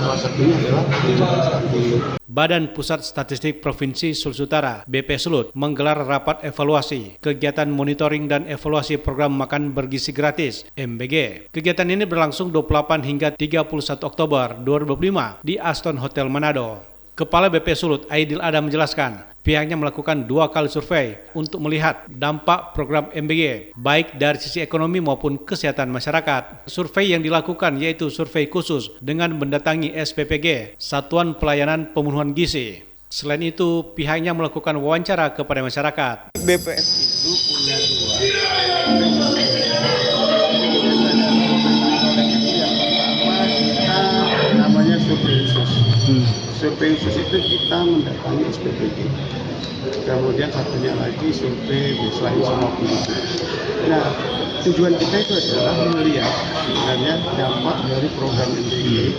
salah satunya adalah peningkatan stunting. Badan Pusat Statistik Provinsi Sulawesi Utara (BP Sulut) menggelar rapat evaluasi kegiatan monitoring dan evaluasi program makan bergizi gratis (MBG). Kegiatan ini berlangsung 28 hingga 31 Oktober 2025 di Aston Hotel Manado. Kepala BP Sulut Aidil Adam menjelaskan, pihaknya melakukan 2 kali survei untuk melihat dampak program MBG, baik dari sisi ekonomi maupun kesehatan masyarakat. Survei yang dilakukan yaitu survei khusus dengan mendatangi SPPG, Satuan Pelayanan Pemenuhan Gizi. Selain itu, pihaknya melakukan wawancara kepada masyarakat. BPS itu punya 2. Namanya survei khusus. Survei khusus itu kita mendatangi SPPG. Kemudian satunya lagi survei baseline sama penduduk. Nah, tujuan kita itu adalah melihat sebenarnya dampak dari program MBG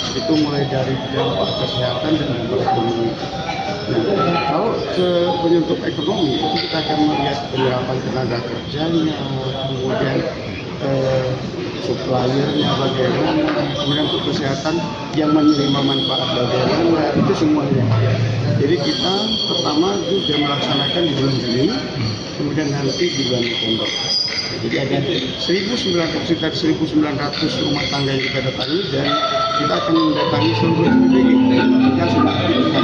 itu mulai dari dampak kesehatan dan dampak ekonomi. Nah, kalau ke penyuntuk ekonomi itu kita akan melihat penyerapan tenaga kerjanya, kemudian suppliernya bagaimana, kemudian untuk kesehatan yang menerima manfaat bagaimana, itu semuanya. Jadi kita pertama juga melaksanakan di bulan Juni, kemudian nanti di bulan November. Jadi ada sekitar 1.900 rumah tangga yang kita datangi dan kita akan mendatangi seluruh SPPG yang sudah kita.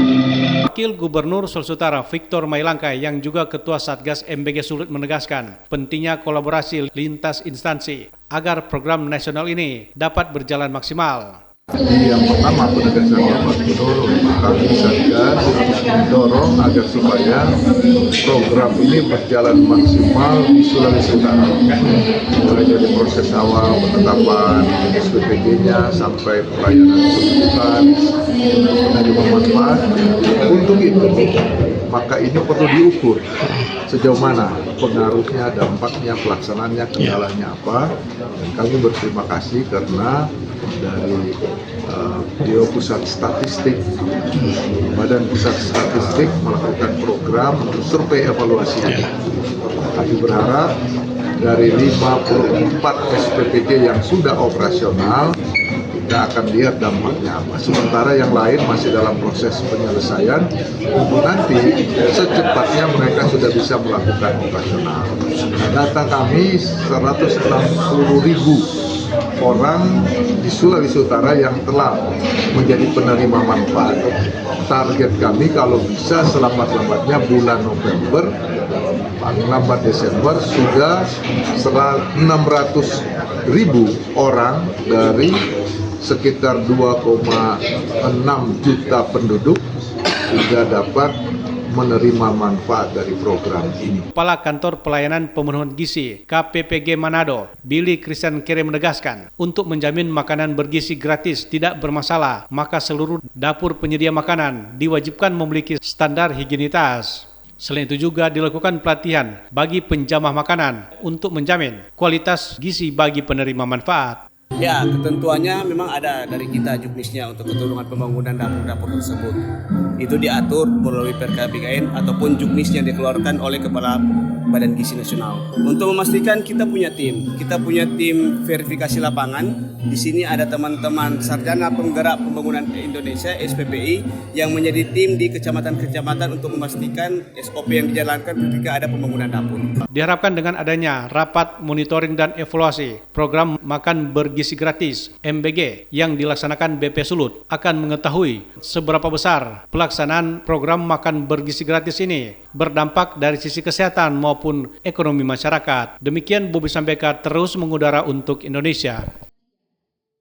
Wakil Gubernur Sulawesi Utara Victor Mailangkai yang juga Ketua Satgas MBG Sulut menegaskan pentingnya kolaborasi lintas instansi agar program nasional ini dapat berjalan maksimal. Yang pertama penegasan Bapak Gubernur, kami Satgas mendorong agar supaya program ini berjalan maksimal di Sulawesi Utara. Mulai dari proses awal penetapan SPPG-nya sampai pelayanan kebutuhan untuk penerima manfaat. Untuk itu, maka ini perlu diukur sejauh mana pengaruhnya, dampaknya, pelaksanaannya, kendalanya apa. Dan kami berterima kasih karena dari Biro Pusat Statistik, Badan Pusat Statistik melakukan program untuk survei evaluasi. Kami berharap dari 54 SPPG yang sudah operasional, kita akan lihat dampaknya apa. Sementara yang lain masih dalam proses penyelesaian, untuk nanti secepatnya mereka sudah bisa melakukan operasional. Data kami 160.000 orang di Sulawesi Utara yang telah menjadi penerima manfaat. Target kami kalau bisa selambat-lambatnya bulan November, paling lambat Desember sudah 600.000 orang dari sekitar 2,6 juta penduduk sudah dapat menerima manfaat dari program ini. Kepala Kantor Pelayanan Pemenuhan Gizi KPPG Manado, Billy Christian Kere menegaskan, untuk menjamin makanan bergizi gratis tidak bermasalah, maka seluruh dapur penyedia makanan diwajibkan memiliki standar higienitas. Selain itu juga dilakukan pelatihan bagi penjamah makanan untuk menjamin kualitas gizi bagi penerima manfaat. Ya, ketentuannya memang ada dari kita juknisnya untuk keturunan pembangunan dapur-dapur tersebut. Itu diatur melalui Perka BKN ataupun juknis yang dikeluarkan oleh Kepala Badan Gizi Nasional. Untuk memastikan kita punya tim verifikasi lapangan. Di sini ada teman-teman sarjana penggerak pembangunan Indonesia (SPPI) yang menjadi tim di kecamatan-kecamatan untuk memastikan SOP yang dijalankan ketika ada pembangunan dapur. Diharapkan dengan adanya rapat monitoring dan evaluasi program makan bergizi gratis MBG yang dilaksanakan BP Sulut akan mengetahui seberapa besar pelaksanaan program makan bergizi gratis ini berdampak dari sisi kesehatan maupun ekonomi masyarakat. Demikian Bobi sampaikan terus mengudara untuk Indonesia.